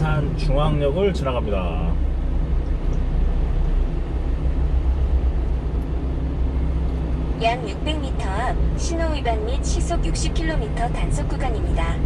안산중앙역을 지나갑니다. 약 600m 앞 신호위반 및 시속 60km 단속 구간입니다.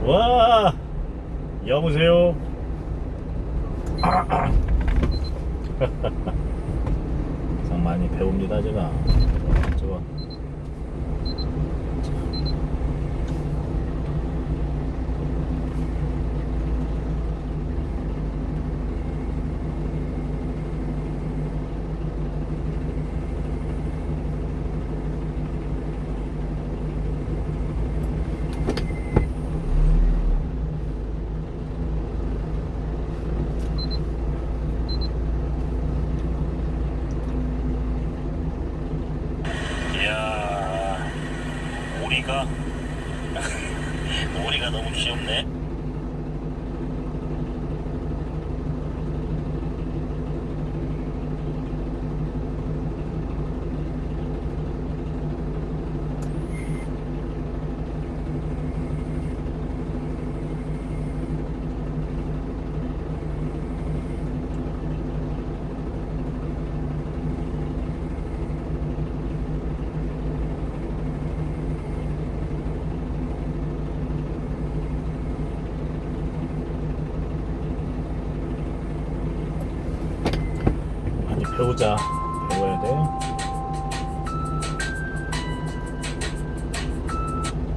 와, 여보세요. 상 많이 배웁니다 제가. 저거. 이야, 오리가 오리가 너무 귀엽네. 많이 배우자. 배워야 돼.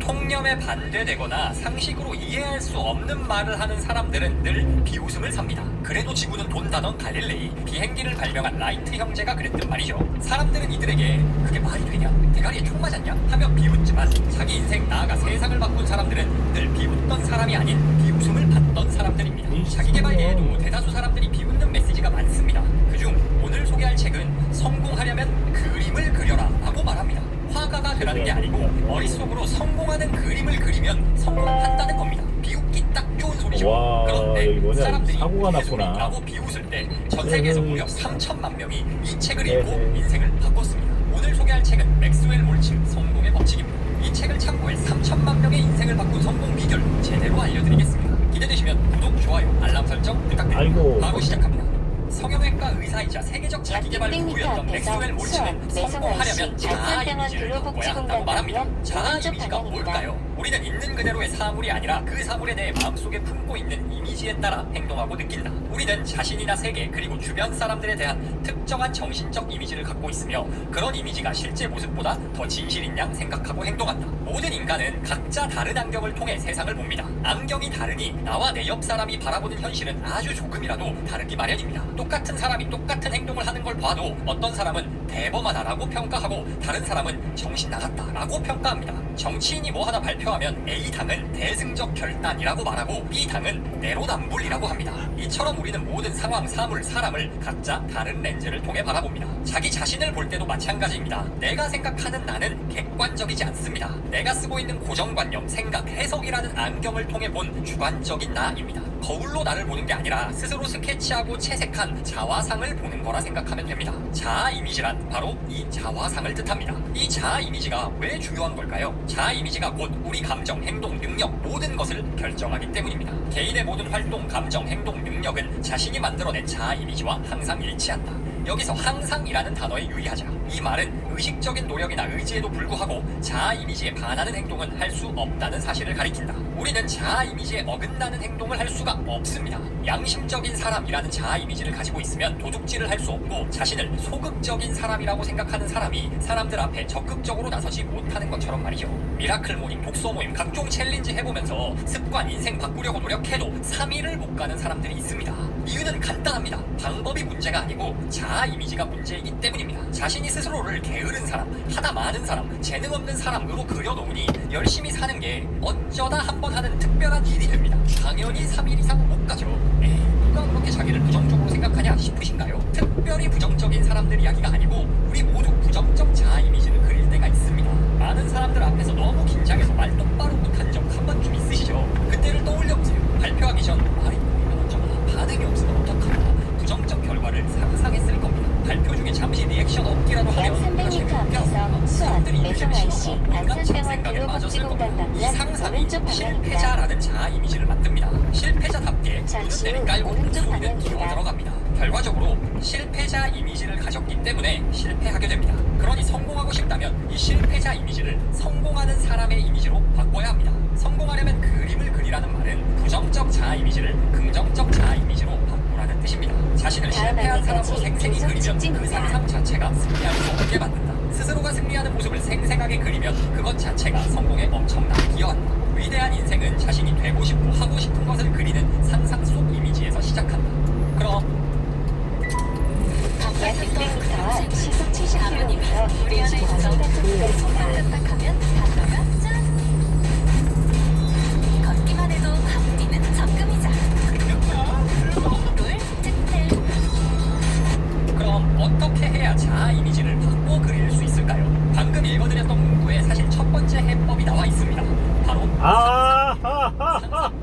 통념에 반대되거나 상식으로 이해할 수 없는 말을 하는 사람들은 늘 비웃음을 삽니다. 그래도 지구는 돈다던 갈릴레이, 비행기를 발명한 라이트 형제가 그랬단 말이죠. 사람들은 이들에게 그게 말이 되냐? 대가리에 총 맞았냐? 하며 비웃지만 자기 인생 나아가 세상을 바꾼 사람들은 늘 비웃던 사람이 아닌 비웃음을 받던 사람들입니다. 자기개발계에도 대다수 사람들이 비웃는 메시지가 많습니다. 그중 오늘 소개할 책은 성공하려면 그림을 그려라 라고 말합니다. 화가가 되라는 게 아니고 머릿속으로 성공하는 그림을 그리면 성공한다는 겁니다. 비웃기 딱 좋은 소리죠. 와, 여기 그런데 뭐냐, 사람들이 사고가 났구나. 라고 비웃을 때 전 세계에서 무려 3천만 명이 이 책을 읽고 네네. 인생을 바꿨습니다. 오늘 소개할 책은 맥스웰 몰침 성공의 법칙입니다. 이 책을 참고해 3천만 명의 인생을 바꾼 성공 비결 제대로 알려드리겠습니다. 기대되시면 구독, 좋아요, 알람 설정 부탁드립니다. 아이고. 바로 시작합니다. 성형외과 의사이자 세계적 자기개발 600m 구구였던 맥스웰 앞에서 몰침은 수원, 성공하려면 매성원시 자아 발전병원 이미지를 바꿔야 근로복지공단 한다고 말합니다. 방면 자아 오른쪽 이미지가 방향입니다. 뭘까요? 우리는 있는 그대로의 사물이 아니라 그 사물에 대해 마음속에 품고 있는 이미지에 따라 행동하고 느낀다. 우리는 자신이나 세계 그리고 주변 사람들에 대한 특정한 정신적 이미지를 갖고 있으며 그런 이미지가 실제 모습보다 더 진실인 양 생각하고 행동한다. 모든 인간은 각자 다른 안경을 통해 세상을 봅니다. 안경이 다르니 나와 내 옆 사람이 바라보는 현실은 아주 조금이라도 다르기 마련입니다. 똑같은 사람이 똑같은 행동을 하는 걸 봐도 어떤 사람은 대범하다라고 평가하고 다른 사람은 정신 나갔다라고 평가합니다. 정치인이 뭐 하나 발표하면 A당은 대승적 결단이라고 말하고 B당은 내로남불이라고 합니다. 이처럼 우리는 모든 상황, 사물, 사람을 각자 다른 렌즈를 통해 바라봅니다. 자기 자신을 볼 때도 마찬가지입니다. 내가 생각하는 나는 객관적이지 않습니다. 내가 쓰고 있는 고정관념, 생각, 해석이라는 안경을 통해 본 주관적인 나입니다. 거울로 나를 보는 게 아니라 스스로 스케치하고 채색한 자화상을 보는 거라 생각하면 됩니다. 자아 이미지란 바로 이 자화상을 뜻합니다. 이 자아 이미지가 왜 중요한 걸까요? 자아 이미지가 곧 우리 감정, 행동, 능력 모든 것을 결정하기 때문입니다. 개인의 모든 활동, 감정, 행동, 능력은 자신이 만들어낸 자아 이미지와 항상 일치한다. 여기서 항상이라는 단어에 유의하자. 이 말은 의식적인 노력이나 의지에도 불구하고 자아 이미지에 반하는 행동은 할 수 없다는 사실을 가리킨다. 우리는 자아 이미지에 어긋나는 행동을 할 수가 없습니다. 양심적인 사람이라는 자아 이미지를 가지고 있으면 도둑질을 할 수 없고 자신을 소극적인 사람이라고 생각하는 사람이 사람들 앞에 적극적으로 나서지 못하는 것처럼 말이죠. 미라클 모임, 독서 모임, 각종 챌린지 해보면서 습관, 인생 바꾸려고 노력해도 3일을 못 가는 사람들이 있습니다. 이유는 간단합니다. 방법이 문제가 아니고 자아 이미지가 문제이기 때문입니다. 자신이 스스로를 게으른 사람, 하다 많은 사람, 재능 없는 사람으로 그려놓으니 열심히 사는 게 어쩌다 한번 하는 특별한 일이 됩니다. 당연히 3일 이상 못 가죠. 에이, 누가 그렇게 자기를 부정적으로 생각하냐 싶으신가요? 특별한 특별히 부정적인 사람들 이야기가 아니고 우리 모두 부정적 자아 이미지를 그릴 때가 있습니다. 많은 사람들 앞에서 너무 긴장해서 말 똑바로 못한 적 한 번쯤 있으시죠? 그때를 떠올려보세요. 발표하기 전 말이 보이면 어쩌나, 반응이 없으면 어떡하나, 부정적 결과를 상상했을 겁니다. 발표 중에 잠시 리액션 없기라도 약 하면 300m 앞에서 수원 매성 IC 안산병원 근로복지공단 방면 이 상상이 오른쪽 방향입니다. 실패자라는 자아 이미지를 만듭니다. 실패자답게 잠시 눈을 후 깔고 오른쪽 소리는 방향입니다. 기어 들어갑니다. 결과적으로 실패자 이미지를 가졌기 때문에 실패하게 됩니다. 그러니 성공하고 싶다면 이 실패자 이미지를 성공하는 사람의 이미지로 바꿔야 합니다. 성공하려면 그림을 그리라는 말은 부정적 자아 이미지를 긍정적 자아 이미지로 바꾸라는 뜻입니다. 자신을 다음 실패한 사람으로 안내까지 생생히 계속 그리면 그 직진입니다. 상상 자체가 승리할 수 없게 만든다. 스스로가 승리하는 모습을 생생하게 그리면 그것 자체가 성공에 엄청나게 기여한다. 위대한 인생은 자신이 되고 싶고 하고 싶은 것을 그리는 상상 속 이미지에서 시작한다. 그럼 약 600m 앞 시속 70km 우리 안에 있어. 구간입니다. 딱딱하면 단어가 짠! 걷기만 해도 확 뛰는 적금이자 롤 특텔. 그럼 어떻게 해야 자아 이미지를 바꿔 그릴 수 있을까요? 방금 읽어드렸던 문구에 사실 첫 번째 해법이 나와 있습니다. 바로 상상,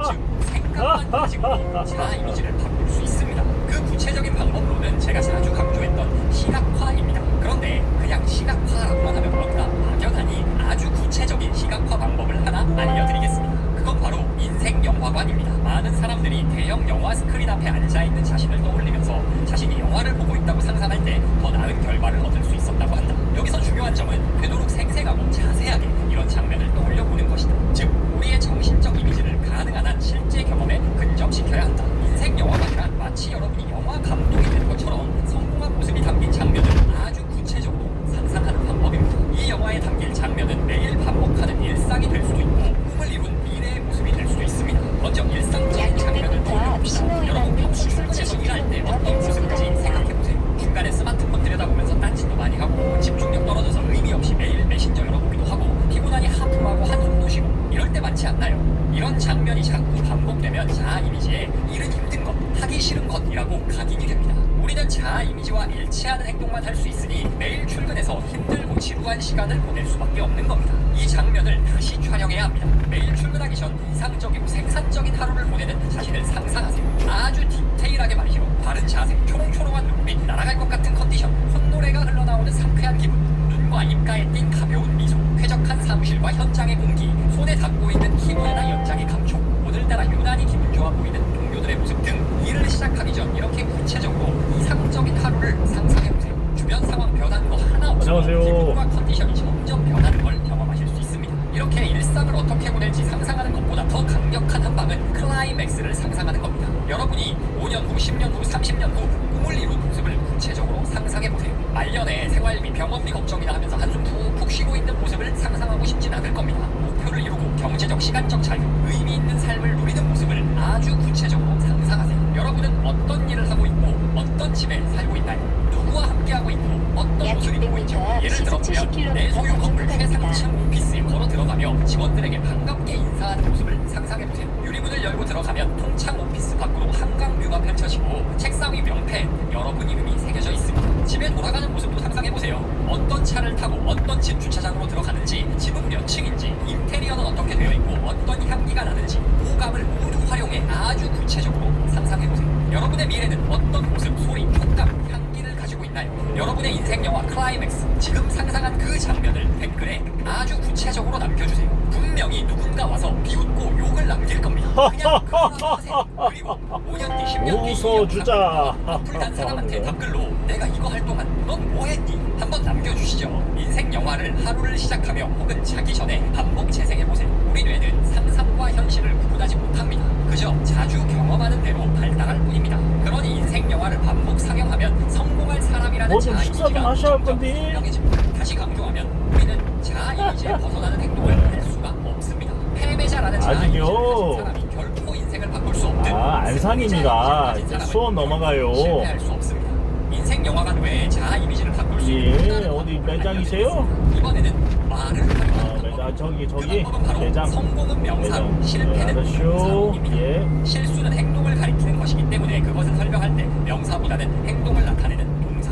즉 생각만 가지고 자아 이미지를 바꿀 수 있습니다. 그 구체적인 방법으로는 제가 자주 강조했던 시각화입니다. 그런데 그냥 시각화라고만 하면 뭔가 막연하니 아주 구체적인 시각화 방법을 하나 알려드리겠습니다. 그건 바로 인생 영화관입니다. 많은 사람들이 대형 영화 스크린 앞에 앉아있는 자신을 떠올리면서 자신이 영화를 보고 있다고 상상할 때 더 나은 결과를 얻을 수 있었다고 한다. 여기서 중요한 점은 되도록 생생하고 자세하게 이런 장면을 떠올려보는 것이다. 즉 우리의 정신적 이미지를 가능한 한 실제 경험에 근접시켜야 한다. 인생 영화관이란 마치 여러분이 영화 감독이 되는 것처럼 성공한 모습이 담긴 장면을 아주 구체적으로 상상하는 방법입니다. 이 영화에 담길 장면은 매일 반복하는 일상이 될 수도 있고 꿈을 이룬 미래의 모습이 될 수도 있습니다. 먼저 일상적인 장면을 떠올려봅시다. 여러분 평소 출근해서 일할 때 어떤 모습인지 생각해보세요. 중간에 스마트폰 들여다보면서 딴짓도 많이 하고 집중력 떨어져서 의미 없이 매일 메신저 열어보기도 하고 피곤하니 하품하고 한숨도 쉬고 이럴 때 많지 않나요? 이런 장면이 자꾸 반복되면 자아 이미지에 일은 힘든 것, 하기 싫은 것이라고 각인이 됩니다. 우리는 자아 이미지와 일치하는 행동만 할 수 있으니 매일 출근해서 힘들고 지루한 시간을 보낼 수밖에 없는 겁니다. 이 장면을 다시 촬영해야 합니다. 매일 출근하기 전 이상적이고 생산적인 하루를 보내는 자신을 상상하세요. 아주 디테일하게 말이죠. 바른 자세, 초롱초롱한 눈빛, 날아갈 것 같은 컨디션, 콧노래가 흘러나오는 상쾌한 기분, 눈과 입가에 띈 가벼운 미소, 쾌적한 사무실과 현장의 공기, 손에 닿고 있는 키보드나 연장의 감촉, 오늘따라 유난히 기분 좋아 보이는 동료들의 모습 등 일을 시작하기 전 이렇게 구체적으로 이상적인 하루를 상상해보세요. 주변 상황 변한 거 하나 없이 안녕하세요. 기분과 컨디션이 점점 변하는 걸 경험하실 수 있습니다. 이렇게 일상을 어떻게 보낼지 상상하는 것보다 더 강력한 한 방은 클라이맥스를 상상하는 겁니다. 여러분이 5년 후, 10년 후, 30년 후 꿈을 이룬 모습을 구체적으로 상상해보세요. 말년에 생활비, 병원비 걱정이나 하면서 한숨 푹푹 쉬고 있는 모습을 상상하고 싶진 않을 겁니다. 목표를 이루고 경제적, 시간적 자유, 의미 있는 삶을 누리는 모습을 아주 구체적으로 상상하세요. 여러분은 어떤 일을 하고 있고 어떤 집에 살고 있나요? 누구와 함께하고 있고 어떤 약 옷을 입고 있죠? 600m 예를 들어보면 내 소유 건물 최상층 오피스에 걸어 들어가며 직원들에게 반갑게 인사하는 모습을 상상해보세요. 유리문을 열고 들어가면 통창 오피스 밖으로 한강뷰가 펼쳐지고 책상 위 명패 여러분 이름이 새겨져 있습니다. 집에 돌아가는 모습도 상상해보세요. 어떤 차를 타고 어떤 집 주차장으로 들어가는지, 집은 몇 층인지, 인테리어는 어떻게 되어 있고 어떤 향기가 나는지 오감을 모두 활용해 아주 구체적으로 상상해보세요. 여러분의 미래는 어떤 모습, 소리, 촉감, 향기를 가지고 있나요? 여러분의 인생 영화 클라이맥스, 지금 상상한 그 장면을 댓글에 아주 구체적으로 남겨주세요. 분명히 누군가 와서 비웃고 욕을 남길 겁니다. 그냥 그러라고 하세요. 그리고 5년 뒤, 10년 뒤 웃어주자. 앞을 단 사람한테 답글로 내가 이거 할 동안 넌 뭐했니? 한번 남겨주시죠. 인생 영화를 하루를 시작하며 혹은 자기 전에 반복 재생해보세요. 우리 뇌는 상상과 현실을 구분하지 못합니다. 그저 자주 경험하는 대로 발달할 뿐입니다. 그러니 인생 영화를 반복 상영하면 성공할 사람이라는 뭐 좀 자아 식사 좀 이미지가 하셔야 할 점점 건데. 분명해집니다. 다시 강조하면 우리는 자아 이미지에 벗어나는 행동을 할 수가 없습니다. 패배자라는 자아 이미지를 아직요. 가진 사람이 결코 인생을 바꿀 수 없듯 안산입니다. 승리자 이미지를 가진 사람은 수원 넘어가요. 실패할 수 없습니다. 인생 영화관 외에 자아 이미지를 바꿀 수 예, 있는 또 다른 어디 방법을 매장이세요? 알려드리겠습니다. 이번에는 말을 활용하는 매장, 방법. 저기 그 방법은 바로 매장. 성공은 명사로, 매장. 실패는 알았슈. 동사로입니다. 예. 실수는 행동을 가리키는 것이기 때문에 그것을 설명할 때 명사보다는 행동을 나타내는 동사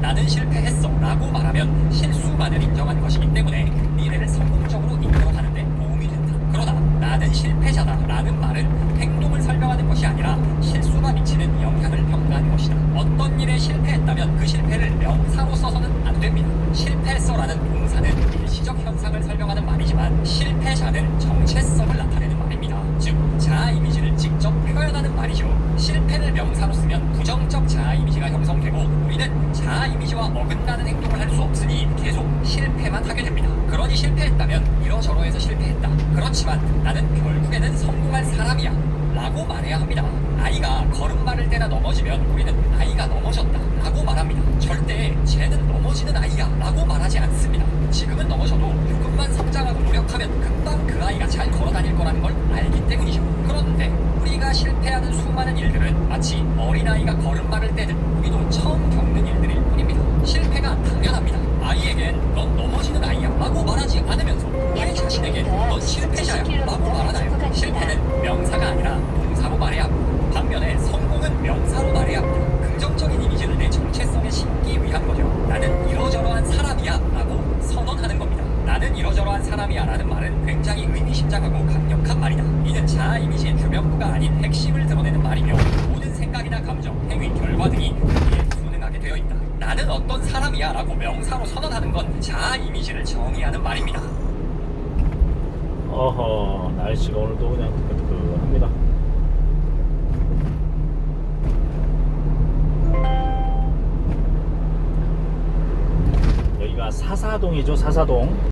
나는 실패했어 라고 말하면 실수만을 인정한 것이기 때문에 미래를 성공적으로 이끌어가는 데 도움이 된다. 그러나 나는 실패자다 라는 말은 행동을 설명하는 것이 아니라 실수가 미치는 영향을 평가하는 것이다. 어떤 일에 실패했다면 그 실패를 명사로 써서는 안 됩니다. 실패했어라는 동사는 일시적 현상을 설명하는 말이지만 실패자는 정체성을 나타내는 말입니다. 즉 자아 이미지를 직접 표현하는 말이죠. 실패를 명사로 쓰면 부정적 자아 이미지가 형성되고 우리는 자아 이미지와 어긋나는 행동을 할 수 없으니 계속 실패만 하게 됩니다. 그러니 실패했다면 이러저러해서 실패했다. 그렇지만 나는 결국에는 성공할 사람이야 라고 말해야 합니다. 아이가 걸음마를 떼다 넘어지면 우리는 아이가 넘어졌다 라고 말합니다. 절대 쟤는 넘어지는 아이야 라고 말하지 않습니다. 지금은 넘어져도 조금만 성장하고 노력하면 금방 그 아이가 잘 걸어다닐 거라는 걸 알기 때문이죠. 그런데 우리가 실패하는 수많은 일들은 마치 어린아이가 걸음마를 떼듯 우리도 처음 겪는 일들일 뿐입니다. 실패가 당연합니다. 아이에겐 넌 넘어지는 아이야 라고 말하지 않으면서 왜 자신에겐 넌 실패자야 라고 말하나요? 실패는 명사가 아니라 동사로 말해야 합니다. 반면에 성공은 명사로 말해야 합니다. 긍정적인 이미지를 내 정체성에 심기 위한 거죠. 나는 이러저러한 사람이야 라고 선언하는 겁니다. 나는 이러저러한 사람이야 라는 말은 굉장히 의미심장하고 강력한 말이다. 이는 자아 이미지의 주변부가 아닌 핵심을 드러내는 말이며 모든 생각이나 감정, 행위, 결과 등이 여기에 순응하게 되어 있다. 나는 어떤 사람이야 라고 명사로 선언하는 건 자아 이미지를 정의하는 말입니다. 어허, 날씨가 오늘도 그냥 뜨끈뜨끈합니다. 여기가 사사동이죠, 사사동.